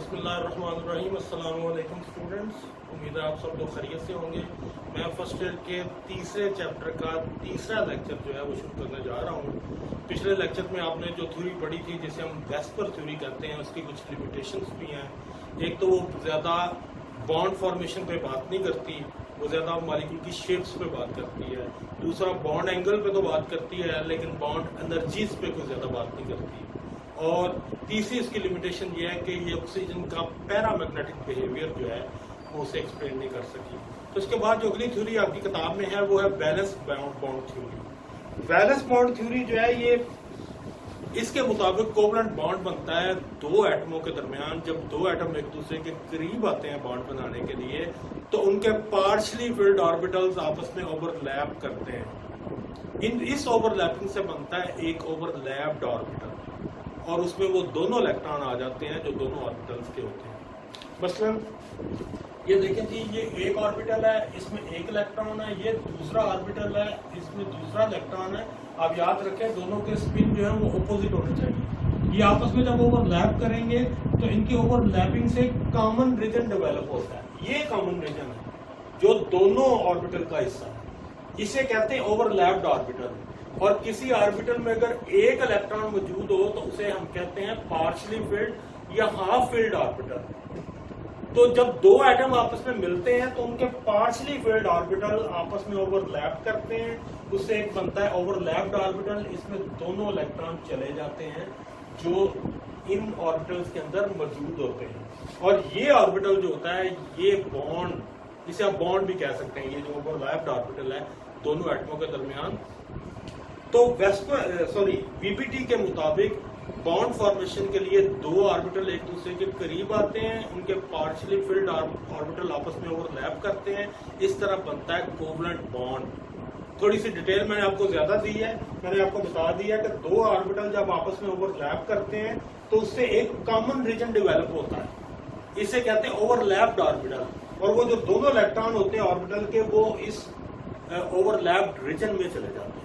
बिस्मिल्लाहिर्रहमानिर्रहीम। अस्सलाम वालेकुम स्टूडेंट्स, उम्मीद है आप सब लोग खैरियत से होंगे। मैं फर्स्ट ईयर के तीसरे चैप्टर का तीसरा लेक्चर जो है वो शुरू करने जा रहा हूँ। पिछले लेक्चर में आपने जो थ्योरी पढ़ी थी जिसे हम वेस्पर थ्योरी कहते हैं, उसकी कुछ लिमिटेशंस भी हैं। एक तो वो ज़्यादा बॉन्ड फॉर्मेशन पे बात नहीं करती, वो ज़्यादा मॉलिक्यूल की शेप्स पे बात करती है। दूसरा बॉन्ड एंगल पे तो बात करती है लेकिन बॉन्ड एनर्जीज पे कोई ज़्यादा बात नहीं करती। और तीसरी इसकी लिमिटेशन ये है कि ये ऑक्सीजन का पैरामैग्नेटिक बिहेवियर जो है वो उसे एक्सप्लेन नहीं कर सकी। तो इसके बाद जो अगली थ्योरी आपकी किताब में है वो है valence bond theory. Valence bond theory जो है ये इसके मुताबिक कोवलेंट बॉन्ड बनता है दो एटमों के दरमियान। जब दो एटम एक दूसरे के करीब आते हैं बॉन्ड बनाने के लिए तो उनके पार्शली फिल्ड ऑर्बिटल्स आपस में ओवरलैप करते हैं। इस ओवरलैपिंग से बनता है एक ओवरलैप्ड ऑर्बिटल और उसमें वो दोनों इलेक्ट्रॉन आ जाते हैं जो दोनों ऑर्बिटल्स के होते हैं। मसलन ये देखें जी, ये एक ऑर्बिटल है, इसमें एक इलेक्ट्रॉन है, ये दूसरा ऑर्बिटल है, इसमें दूसरा इलेक्ट्रॉन है। आप याद रखें दोनों के स्पिन जो है वो अपोजिट होने चाहिए। ये आपस में जब ओवरलैप करेंगे तो इनकी ओवरलैपिंग से कॉमन रीजन डेवलप होता है। ये कॉमन रीजन है जो दोनों ऑर्बिटल का हिस्सा है, इसे कहते हैं ओवरलैप्ड ऑर्बिटल। और किसी ऑर्बिटल में अगर एक इलेक्ट्रॉन मौजूद हो तो उसे हम कहते हैं पार्शली फिल्ड या हाफ फिल्ड ऑर्बिटल। तो जब दो एटम आपस में मिलते हैं तो उनके पार्शली फिल्ड ऑर्बिटल आपस में ओवरलैप करते हैं, उससे एक बनता है ओवरलैप्ड ऑर्बिटल। इसमें दोनों इलेक्ट्रॉन चले जाते हैं जो इन ऑर्बिटल्स के अंदर मौजूद होते हैं। और ये ऑर्बिटल जो होता है ये बॉन्ड, जिसे आप बॉन्ड भी कह सकते हैं, ये जो ओवरलैप्ड ऑर्बिटल है दोनों एटमों के दरमियान। तो वीपीटी के मुताबिक बॉन्ड फॉर्मेशन के लिए दो ऑर्बिटल एक दूसरे के करीब आते हैं, उनके पार्शियली फिल्ड ऑर्बिटल आपस में ओवरलैप करते हैं, इस तरह बनता है कोवलेंट बॉन्ड। थोड़ी सी डिटेल मैंने आपको ज्यादा दी है, मैंने आपको बता दिया कि दो ऑर्बिटल जब आपस में ओवरलैप करते हैं तो उससे एक कॉमन रीजन डेवलप होता है, इसे कहते हैं ओवरलैप्ड ऑर्बिटल। और वो जो दोनों इलेक्ट्रॉन होते हैं ऑर्बिटल के वो इस ओवरलैप्ड रीजन में चले जाते हैं।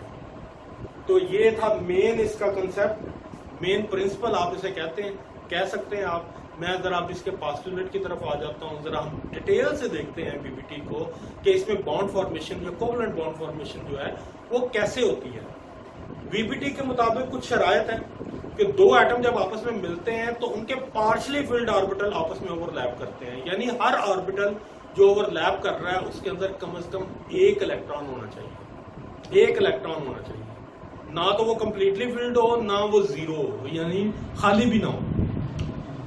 तो ये था मेन इसका कंसेप्ट, मेन प्रिंसिपल आप इसे कह सकते हैं आप। मैं जरा आप इसके पोस्टुलेट की तरफ आ जाता हूँ, जरा हम डिटेल से देखते हैं बीबीटी को कि इसमें बॉन्ड फॉर्मेशन या कोवलेंट बॉन्ड फॉर्मेशन जो है वो कैसे होती है। बीबीटी के मुताबिक कुछ शरायत है कि दो एटम जब आपस में मिलते हैं तो उनके पार्शली फिल्ड ऑर्बिटल आपस में ओवरलैप करते हैं, यानी हर ऑर्बिटल जो ओवरलैप कर रहा है उसके अंदर कम से कम एक इलेक्ट्रॉन होना चाहिए, एक इलेक्ट्रॉन होना चाहिए। ना तो वो कंप्लीटली फिल्ड हो ना वो जीरो हो, यानी खाली भी ना हो।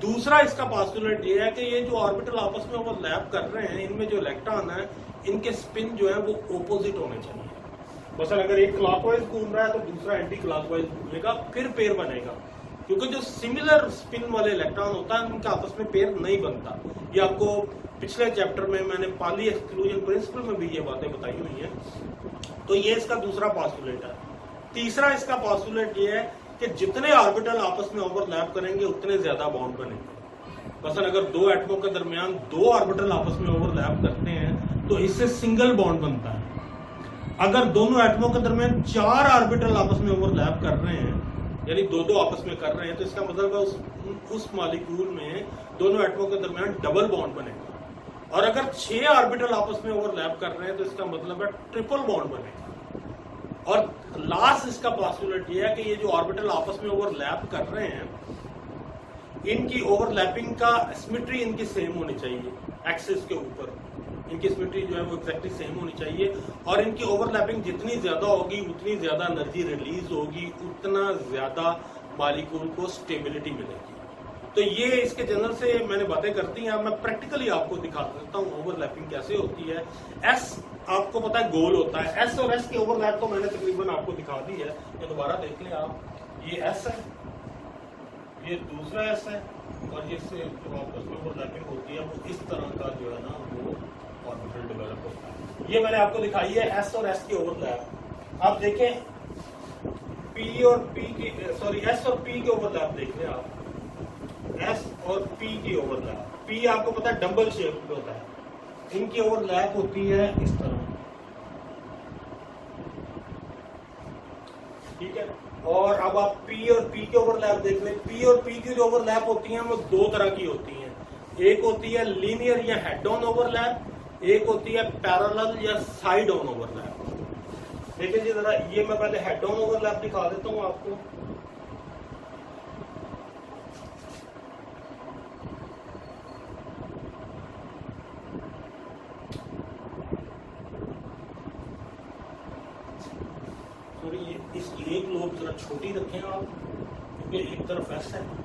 दूसरा इसका पोस्टुलेट ये है कि ये जो ऑर्बिटल आपस में ओवरलैप कर रहे हैं इनमें जो इलेक्ट्रॉन है इनके स्पिन जो है वो ऑपोजिट होने चाहिए। मसलन अगर एक क्लॉकवाइज घूम रहा है तो दूसरा एंटी क्लॉकवाइज घूमेगा, फिर पेयर बनेगा। क्योंकि जो सिमिलर स्पिन वाले इलेक्ट्रॉन होता है उनका आपस में पेयर नहीं बनता। ये आपको पिछले चैप्टर में मैंने पाली एक्सक्लूजन प्रिंसिपल में भी ये बातें बताई हुई हैं। तो ये इसका दूसरा पोस्टुलेट है। तीसरा इसका पोस्टुलेट ये है कि जितने ऑर्बिटल आपस में ओवरलैप करेंगे उतने ज्यादा बॉन्ड बनेंगे। मसलन अगर दो एटमों के दरमियान दो ऑर्बिटल आपस में ओवरलैप करते हैं तो इससे सिंगल बॉन्ड बनता है। अगर दोनों एटमों के दरमियान चार ऑर्बिटल आपस में ओवरलैप कर रहे हैं, यानी दो दो आपस में कर रहे हैं, तो इसका मतलब है उस मॉलिक्यूल में दोनों एटमों के दरमियान डबल बॉन्ड बनेगा। और अगर 6 ऑर्बिटल आपस में ओवरलैप कर रहे हैं तो इसका मतलब है ट्रिपल बॉन्ड बनेगा। और लास्ट इसका पोस्टुलेट ये है कि ये जो ऑर्बिटल आपस में ओवरलैप कर रहे हैं इनकी ओवरलैपिंग का सिमेट्री इनकी सेम होनी चाहिए, एक्सिस के ऊपर इनकी सिमेट्री जो है वो एक्जैक्टली सेम होनी चाहिए। और इनकी ओवरलैपिंग जितनी ज्यादा होगी उतनी ज्यादा एनर्जी रिलीज होगी, उतना ज्यादा मॉलिक्यूल को स्टेबिलिटी मिलेगी। तो ये इसके जनरल से मैंने बातें करती हैं, मैं प्रैक्टिकली आपको दिखा देता हूँ ओवरलैपिंग कैसे होती है। एस आपको पता है गोल होता है, एस और एस की ओवरलैप तो मैंने तकरीबन आपको दिखा दी है, ये दोबारा देख लें आप। ये एस है, ये दूसरा एस है, और जिससे जो आपस में ओवरलैपिंग होती है वो इस तरह का जो है ना वो ऑर्बिटल डेवलप होता है। ये मैंने आपको दिखाई है एस और एस की ओवरलैप। आप देखें पी और पी की एस और पी की ओवरलैप देख लें आप, एस और पी की ओवरलैप। पी आपको पता है डबल शेप में होता है, इनकी ओवरलैप होती है इस तरह, ठीक है। और अब आप पी और पी की ओवरलैप देख लें। पी और पी की जो ओवरलैप होती हैं वो दो तरह की होती हैं, एक होती है लीनियर या हेड ऑन ओवरलैप, एक होती है पैरेलल या साइड ऑन ओवरलैप। देखिए जी जरा, ये मैं पहले हेड ऑन ओवरलैप दिखा देता हूं आपको। सॉरी, ये इसकी एक लोब जरा छोटी रखें आप, क्योंकि एक तरफ ऐसा है।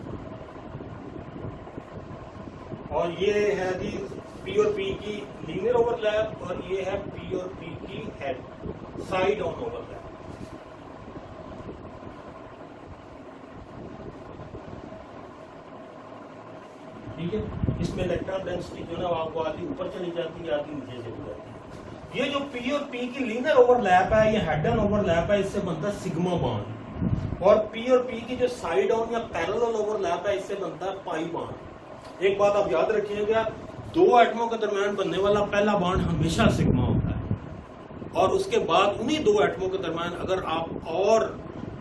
और ये है जी पी और पी की लीनियर ओवरलैप, और ये है पी और पी की हेड साइड ऑन ओवरलैप। ठीक है, इसमें इलेक्ट्रॉन डेंसिटी जो है आपको आधी ऊपर चली जाती है, आधी नीचे चली जाती है। ये जो पी और पी की लीनियर ओवरलैप है, ये हेड ऑन ओवरलैप है, इससे बनता है सिग्मा बॉन्ड। और पी और पी की जो साइड ऑन या पैरेलल ओवरलैप है, इससे बनता है पाई बॉन्ड। एक बात आप याद रखिएगा, दो एटमों के दरमियान बनने वाला पहला बॉन्ड हमेशा सिग्मा होता है, और उसके बाद उन्हीं दो एटमों के दरमियान अगर आप और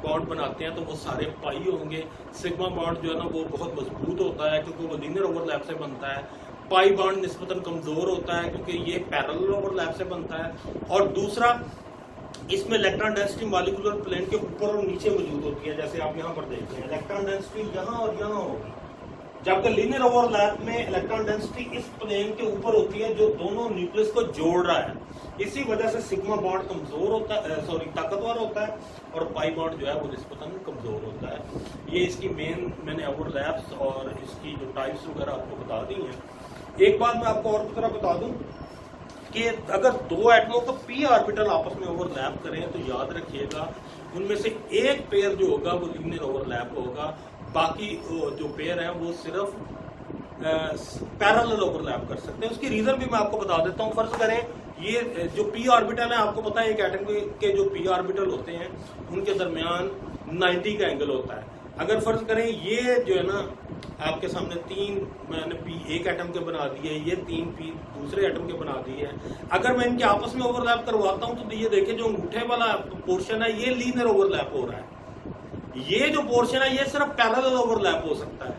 बॉन्ड बनाते हैं तो वो सारे पाई होंगे। सिग्मा बॉन्ड जो है ना वो बहुत मजबूत होता है क्योंकि वो लीनियर ओवरलैप से बनता है। पाई बॉन्ड निस्बतन कमजोर होता है क्योंकि ये पैरेलल ओवरलैप से बनता है। और दूसरा, इसमें इलेक्ट्रॉन डेंसिटी मॉलिक्यूलर प्लेन के ऊपर और नीचे मौजूद होती है, जैसे आप यहाँ पर देख रहे हैं। इलेक्ट्रॉन डेंसिटी यहाँ और यहाँ होगी, जबकि लीनियर ओवरलैप में इलेक्ट्रॉन डेंसिटी इस प्लेन के ऊपर होती है जो दोनों न्यूक्लियस को जोड़ रहा है। इसी वजह से सिग्मा बॉन्ड कमजोर होता है, ताकतवर होता है, और पाई बॉन्ड जो है वो निस्बतन कमजोर होता है। ये इसकी मेन मैंने ओवरलैप्स और इसकी जो टाइप्स वगैरह आपको बता दी हैं। एक बात मैं आपको और तरह बता दूं कि अगर दो एटमों का पी ऑर्बिटल आपस में ओवरलैप करें तो याद रखिएगा उनमें से एक पेयर जो होगा वो लीनियर ओवरलैप होगा, बाकी जो पेयर है वो सिर्फ पैरेलल ओवरलैप कर सकते हैं। उसकी रीजन भी मैं आपको बता देता हूँ। फर्ज करें ये जो पी ऑर्बिटल है, आपको पता है एक एटम के जो पी ऑर्बिटल होते हैं उनके दरमियान 90 का एंगल होता है। अगर फर्ज करें ये जो है ना आपके सामने तीन मैंने पी एक एटम के बना दिए, ये तीन पी दूसरे एटम के बना दिए, अगर मैं इनके आपस में ओवरलैप करवाता हूं तो ये देखिए जो अंगूठे वाला पोर्शन है ये लीनियर ओवरलैप हो रहा है। ये जो पोर्शन है ये सिर्फ पैरेलल ओवरलैप हो सकता है।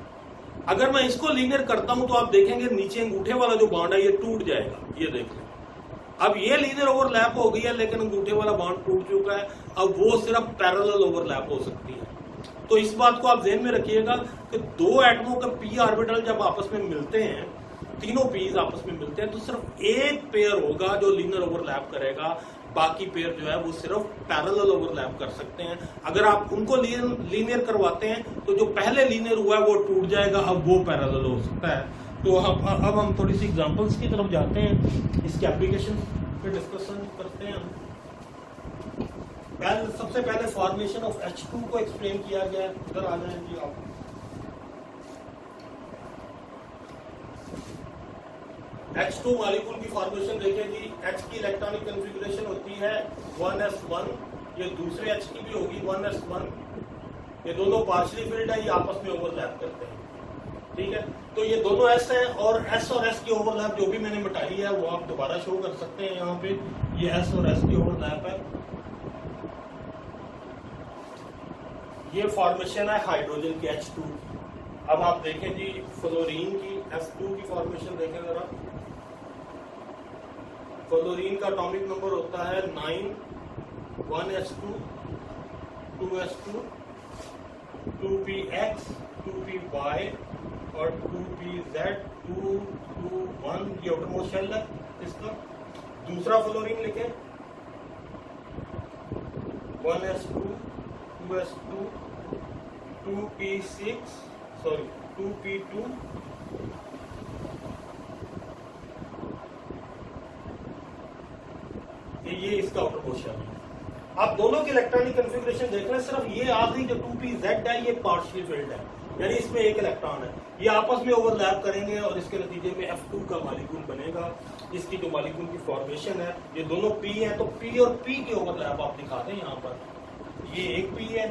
अगर मैं इसको लीनियर करता हूं तो आप देखेंगे नीचे अंगूठे वाला जो बॉन्ड है ये टूट जाएगा। ये देख लें, अब ये लीनियर ओवरलैप हो गई है लेकिन अंगूठे वाला बॉन्ड टूट चुका है, अब वो सिर्फ पैरेलल ओवरलैप हो सकती है। तो इस बात को आप ध्यान में रखिएगा कि दो एटमों का पी ऑर्बिटल जब आपस में मिलते हैं, तीनों पीज आपस में मिलते हैं, तो सिर्फ एक पेयर होगा जो लीनियर ओवरलैप करेगा, बाकी पेयर जो है वो सिर्फ पैरेलल ओवरलैप कर सकते हैं। अगर आप उनको लीनियर करवाते हैं तो जो पहले लीनियर हुआ है वो टूट जाएगा, अब वो पैरेलल हो सकता है। तो अब हम थोड़ी सी एग्जांपल्स की तरफ जाते हैं, इसके एप्लीकेशन पे डिस्कशन करते हैं हम। सबसे पहले फॉर्मेशन ऑफ H2 को एक्सप्लेन किया गया है। इधर आ जाए जी आप। H2 मॉलिक्यूल की फॉर्मेशन देखें जी। H की इलेक्ट्रॉनिक कॉन्फ़िगरेशन होती है 1s1, ये दूसरे H की भी होगी 1s1। ये दोनों पार्शियली फिल्ड है, ये आपस में ओवरलैप करते हैं। ठीक है, तो ये दोनों S हैं और S की ओवरलैप जो भी मैंने मिटाई है वो आप दोबारा शो कर सकते हैं। यहाँ पे ये S और S की ओवरलैप है। ये फॉर्मेशन है हाइड्रोजन की H2। अब आप देखें जी फ्लोरीन की F2 की फॉर्मेशन देखें जरा। फ्लोरीन का एटॉमिक नंबर होता है 9, 1s2, 2s2, 2px, 2py और 2pz, 2, 2, 1। ये आउटरमोस्ट शेल है इसका। दूसरा फ्लोरीन लिखें 1s2, 2s2, 2p6, sorry 2p2, ये इसका आउटर पोर्शन है। आप दोनों की इलेक्ट्रॉनिक कॉन्फ़िगरेशन देख लें, सिर्फ ये आखिरी जो 2pz है ये पार्शियल फिल्ड है, यानी इसमें एक इलेक्ट्रॉन है। ये आपस में ओवरलैप करेंगे और इसके नतीजे में F2 का मॉलिक्यूल बनेगा। इसकी जो मॉलिक्यूल की फॉर्मेशन है, ये दोनों P है तो P और P की ओवरलैप आप दिखा दें यहाँ पर। ये एक P है,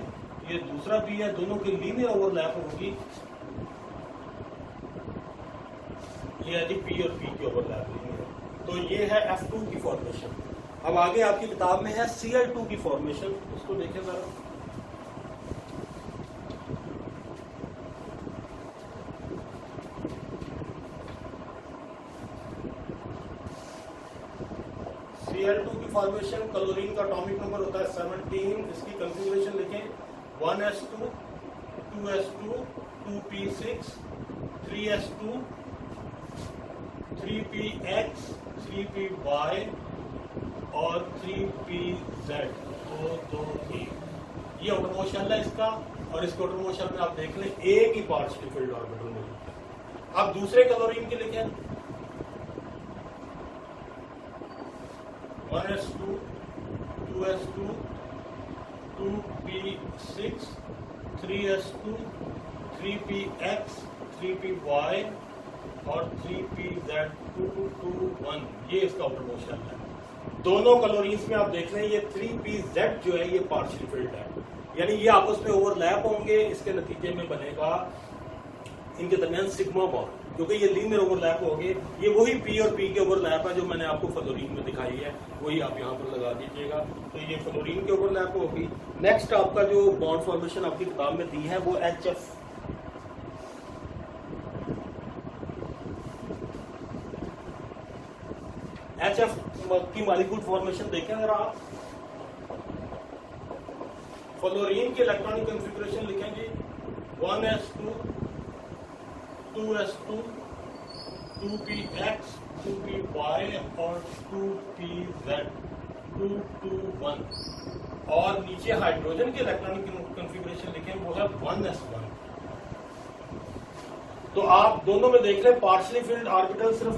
ये दूसरा P है, दोनों की लीनियर ओवरलैप होगी। ये है जी P और P की ओवरलैप लीनियर। तो ये है F2 की फॉर्मेशन। अब आगे आपकी किताब में है Cl2 की फॉर्मेशन, उसको देखें जरा। Cl2 की फॉर्मेशन, क्लोरीन का एटॉमिक नंबर होता है 17, इसकी कंफिगरेशन लिखें 1s2 2s2 2p6 3s2 3px 3py और 3pz 2 2 1। ये आउटर मोशन है इसका, और इसके आउटर मोशन में आप देख लें एक ही पार्शियली फिल्ड ऑर्बिटल में। अब दूसरे क्लोरीन के लिखें 1s2 2s2 2p6 3s2 3px 3py और 3pz 2 2 1। ये इसका आउटर मोशन है। दोनों क्लोरीन्स में आप देख रहे हैं ये 3pz जो है ये पार्शियल फिल्ड है, यानी ये आपस में ओवरलैप होंगे। इसके नतीजे में बनेगा इनके दरमियान सिग्मा बॉन्ड, क्योंकि ये लीनियर ओवरलैप होंगे। ये वही पी और पी के ओवरलैप है जो मैंने आपको फ्लोरीन में दिखाई है, वही आप यहाँ पर लगा दीजिएगा। तो ये फ्लोरीन के ओवरलैप होगी। नेक्स्ट आपका जो बॉन्ड फॉर्मेशन आपकी किताब में दी है वो HF की मॉलिक्यूल फॉर्मेशन देखें अगर आप। फ्लोरीन के इलेक्ट्रॉनिक कॉन्फ़िगरेशन लिखेंगे 1s2 2s2 2px 2py और 2pz 2 2 1। और नीचे हाइड्रोजन के इलेक्ट्रॉनिक कॉन्फ़िगरेशन लिखें वो है 1s1। तो आप दोनों में देख लें पार्शियली फिल्ड ऑर्बिटल सिर्फ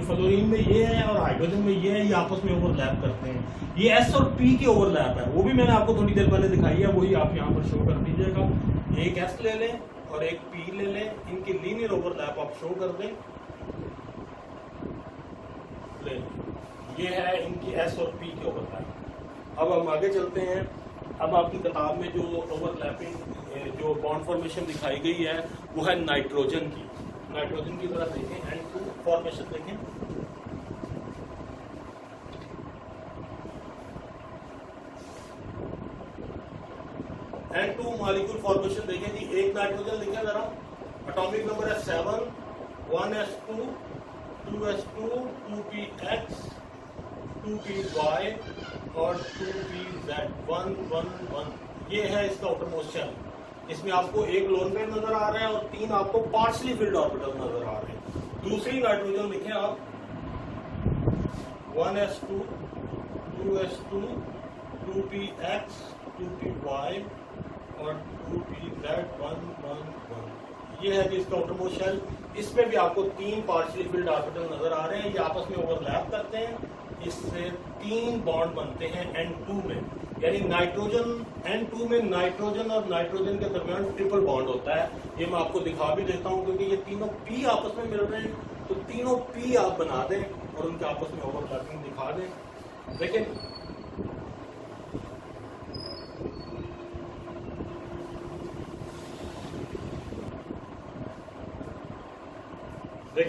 फ्लोरीन में ये है और हाइड्रोजन में ये है, ये आपस में ओवरलैप करते हैं। ये एस और पी के ओवरलैप है, वो भी मैंने आपको थोड़ी देर पहले दिखाई है, वही आप यहाँ पर शो कर दीजिएगा। एक एस ले लें और एक पी ले लें, इनकी लीनियर ओवरलैप आप शो कर दें। ये है इनकी एस और पी के ओवरलैप। अब हम आगे चलते हैं। अब आपकी किताब में जो ओवरलैपिंग जो बॉन्ड फॉर्मेशन दिखाई गई है वो है नाइट्रोजन की। नाइट्रोजन की तरफ देखें, N2 फॉर्मेशन देखें। N2 मॉलिक्यूल फॉर्मेशन देखें जी। एक नाइट्रोजन लिखें जरा, एटॉमिक नंबर है 7, 1s2 2s2 2px 2py और 2pz 1 1 1। ये है इसका आउटर मोशन। इसमें आपको एक लोन पेयर नजर आ रहा है और 3 आपको पार्शियली फिल्ड ऑर्बिटल नजर आ रहे हैं। दूसरी नाइट्रोजन लिखें आप 1s2 2s2 2px 2py और 2pz 1 1 1। ये है जिसका आउटर मोशन। इसमें भी आपको 3 पार्शियली फिल्ड ऑर्बिटल नजर आ रहे हैं। ये आपस में ओवरलैप करते हैं, इससे 3 बॉन्ड बनते हैं N2 में। यानी नाइट्रोजन N2 में नाइट्रोजन और नाइट्रोजन के दरमियान ट्रिपल बॉन्ड होता है। ये मैं आपको दिखा भी देता हूं, क्योंकि ये तीनों P आपस में मिल रहे हैं, तो तीनों P आप बना दें और उनके आपस में ओवरलैपिंग दिखा दें। देखें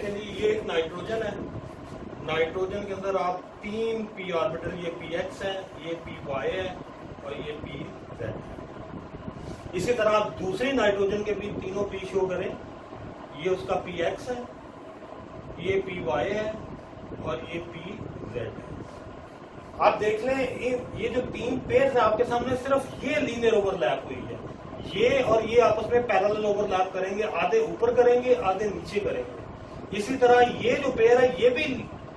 जी, ये एक नाइट्रोजन है। नाइट्रोजन के अंदर आप 3 p ऑर्बिटल, ये px है, ये py है और ये pz है। इसी तरह आप दूसरी नाइट्रोजन के भी तीनों p शो करें। ये उसका px है, ये py है और ये pz है। आप देख लें ये जो 3 पेयर्स है आपके सामने, सिर्फ ये लीनियर ओवरलैप हुई है। ये और ये आपस में पैरेलल ओवरलैप करेंगे, आधे ऊपर करेंगे आधे नीचे करेंगे। इसी तरह ये जो पेयर है ये भी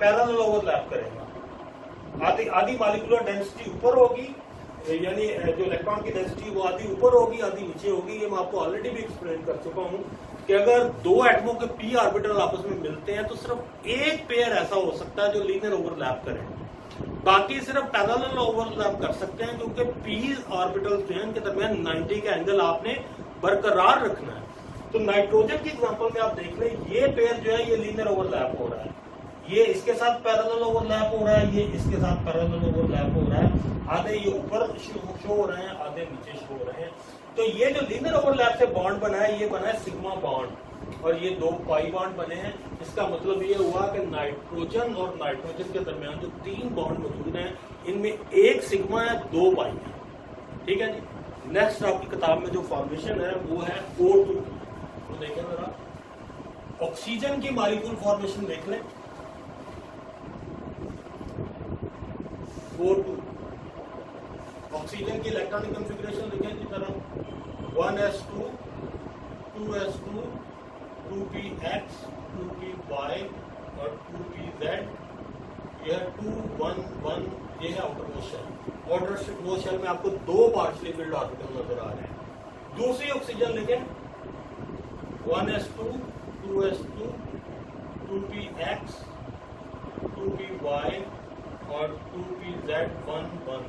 पैरेलल ओवरलैप करेगा। आधी मॉलिक्यूलर डेंसिटी ऊपर होगी, यानी जो इलेक्ट्रॉन की डेंसिटी वो आधी ऊपर होगी आधी नीचे होगी। ये मैं आपको ऑलरेडी भी एक्सप्लेन कर चुका हूं कि अगर 2 एटमों के p ऑर्बिटल आपस में मिलते हैं तो सिर्फ एक पेयर ऐसा हो सकता है जो लीनियर ओवरलैप करे, बाकी सिर्फ पैरेलल ओवरलैप कर सकते हैं, क्योंकि p ऑर्बिटल जो है इनके दरमियान 90 का एंगल आपने बरकरार रखना है। तो नाइट्रोजन की एग्जांपल में आप देख लें, ये पेयर जो है ये लीनियर ओवरलैप हो रहा है, ये इसके साथ पैरेलल ओवरलैप हो रहा है, ये इसके साथ पैरेलल ओवरलैप हो रहा है। आधे ये ऊपर शो हो रहे हैं आधे नीचे शो हो रहे हैं। तो ये जो लीनियर ओवरलैप से बॉन्ड बना है ये बना है सिग्मा बॉन्ड, और ये 2 पाई बॉन्ड बने हैं। इसका मतलब ये हुआ कि नाइट्रोजन और नाइट्रोजन के दरमियान जो 3 बॉन्ड मौजूद हैं इनमें एक सिग्मा है 2 पाई है। ठीक है जी। नेक्स्ट आपकी किताब में जो फॉर्मेशन है वो है O2। तो देखें जरा, ऑक्सीजन की मॉलिक्यूल फॉर्मेशन देख लें। O2, ऑक्सीजन की इलेक्ट्रॉनिक कॉन्फ़िगरेशन लिखें इस तरह 1s2, 2s2, 2px, 2py और 2pz। यह 2 1 1 ये है outermost shell. Outermost shell में आपको दो पार्शियली फिल्ड ऑर्बिटल नजर आ रहे हैं। दूसरी ऑक्सीजन लिखें 1s2, 2s2, 2px, 2py और 2pz11।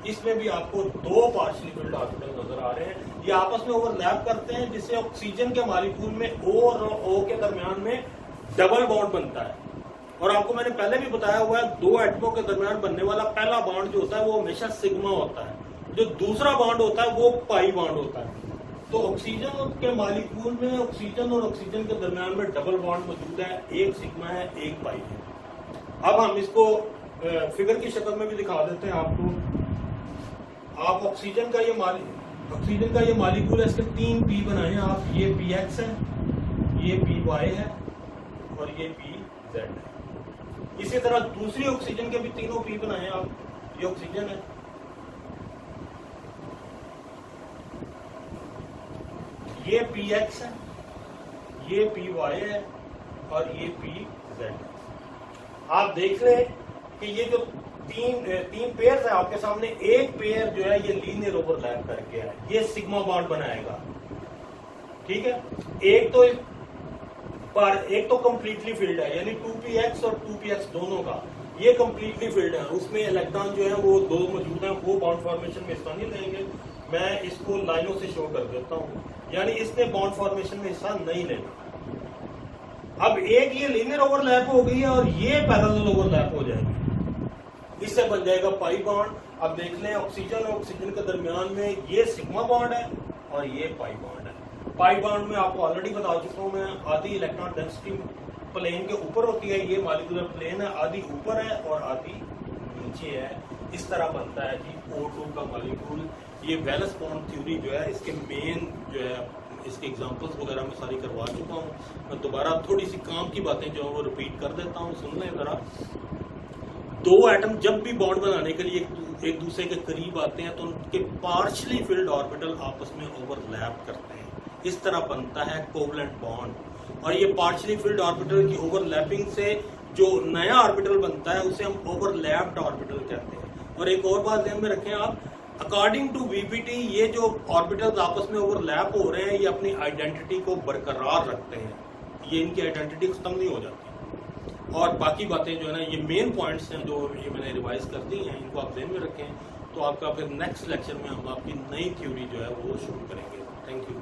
इसमें भी आपको दो पार्शियली फिल्ड ऑर्बिटल नजर आ रहे हैं। ये आपस में ओवरलैप करते हैं, जिससे ऑक्सीजन के मॉलिक्यूल में O और O के दरमियान में डबल बॉन्ड बनता है। और आपको मैंने पहले भी बताया हुआ है, दो एटमों के दरमियान बनने वाला पहला बॉन्ड जो होता है वो हमेशा सिग्मा होता है। जो दूसरा बॉन्ड होता है वो पाई बॉन्ड होता है। तो ऑक्सीजन के मॉलिक्यूल में ऑक्सीजन और ऑक्सीजन के दरमियान में डबल बॉन्ड मौजूद है, एक सिग्मा है एक पाई है। अब हम इसको फिगर की शक्ल में भी दिखा देते हैं आपको। आप ऑक्सीजन का ये मॉलिक्यूल है, इसके 3 पी बनाए हैं आप। ये px है, ये py है और ये pz है। इसी तरह दूसरी ऑक्सीजन के भी तीनों पी बनाए हैं आप। ये ऑक्सीजन है, ये px है, ये py है और ये pz है। आप देख लें कि ये जो तीन पेयर है आपके सामने, एक पेयर जो है ये लीनियर ओवरलैप करके है, ये सिग्मा बॉन्ड बनाएगा। ठीक है, एक तो कंप्लीटली फिल्ड है, यानी 2px और 2px दोनों का ये कंप्लीटली फिल्ड है। उसमें इलेक्ट्रॉन जो है वो दो मौजूद हैं, वो बॉन्ड फॉर्मेशन में हिस्सा नहीं लेंगे। मैं इसको लाइनों से शो कर देता हूं, यानी इसने बॉन्ड फॉर्मेशन में हिस्सा नहीं लेना। अब एक ये लीनियर ओवरलैप हो गई है और ये पैरेलल ओवरलैप हो जाएगी, इससे बन जाएगा पाई बॉन्ड। अब देख लें, ऑक्सीजन और ऑक्सीजन के दरमियान में ये सिग्मा बॉन्ड है और ये पाई बॉन्ड है। पाई बॉन्ड में आपको ऑलरेडी बता चुका हूं मैं, आधी इलेक्ट्रॉन डेंसिटी प्लेन के ऊपर होती है, ये मॉलिक्यूलर प्लेन है, आधी ऊपर है और आधी नीचे है। इस तरह बनता है जी O2 का मॉलिक्यूल। ये वैलेंस बॉन्ड थ्योरी जो है, इसके मेन जो है, इसके एग्जांपल्स वगैरह मैं सारी करवा चुका हूं। मैं दोबारा थोड़ी सी काम की बातें जो है वो रिपीट कर देता हूं, सुन लें जरा। दो एटम जब भी बॉन्ड बनाने के लिए एक दूसरे के करीब आते हैं तो उनके पार्शियली फिल्ड ऑर्बिटल आपस में ओवरलैप करते हैं। इस तरह बनता है कोवलेंट बॉन्ड। और ये पार्शियली फिल्ड ऑर्बिटल की ओवरलैपिंग से जो नया ऑर्बिटल बनता है उसे हम ओवरलैप्ड ऑर्बिटल कहते हैं। और एक और बात ध्यान में रखें आप, अकॉर्डिंग टू वीपीटी ये जो ऑर्बिटल्स आपस में ओवरलैप हो रहे हैं ये अपनी आइडेंटिटी को बरकरार रखते हैं, ये इनकी आइडेंटिटी खत्म नहीं हो जाती। और बाकी बातें जो है ना, ये मेन पॉइंट्स हैं जो ये मैंने रिवाइज कर दी हैं, इनको आप ध्यान में रखें। तो आपका फिर नेक्स्ट लेक्चर में हम आपकी नई थ्योरी जो है वो शुरू करेंगे। Thank you.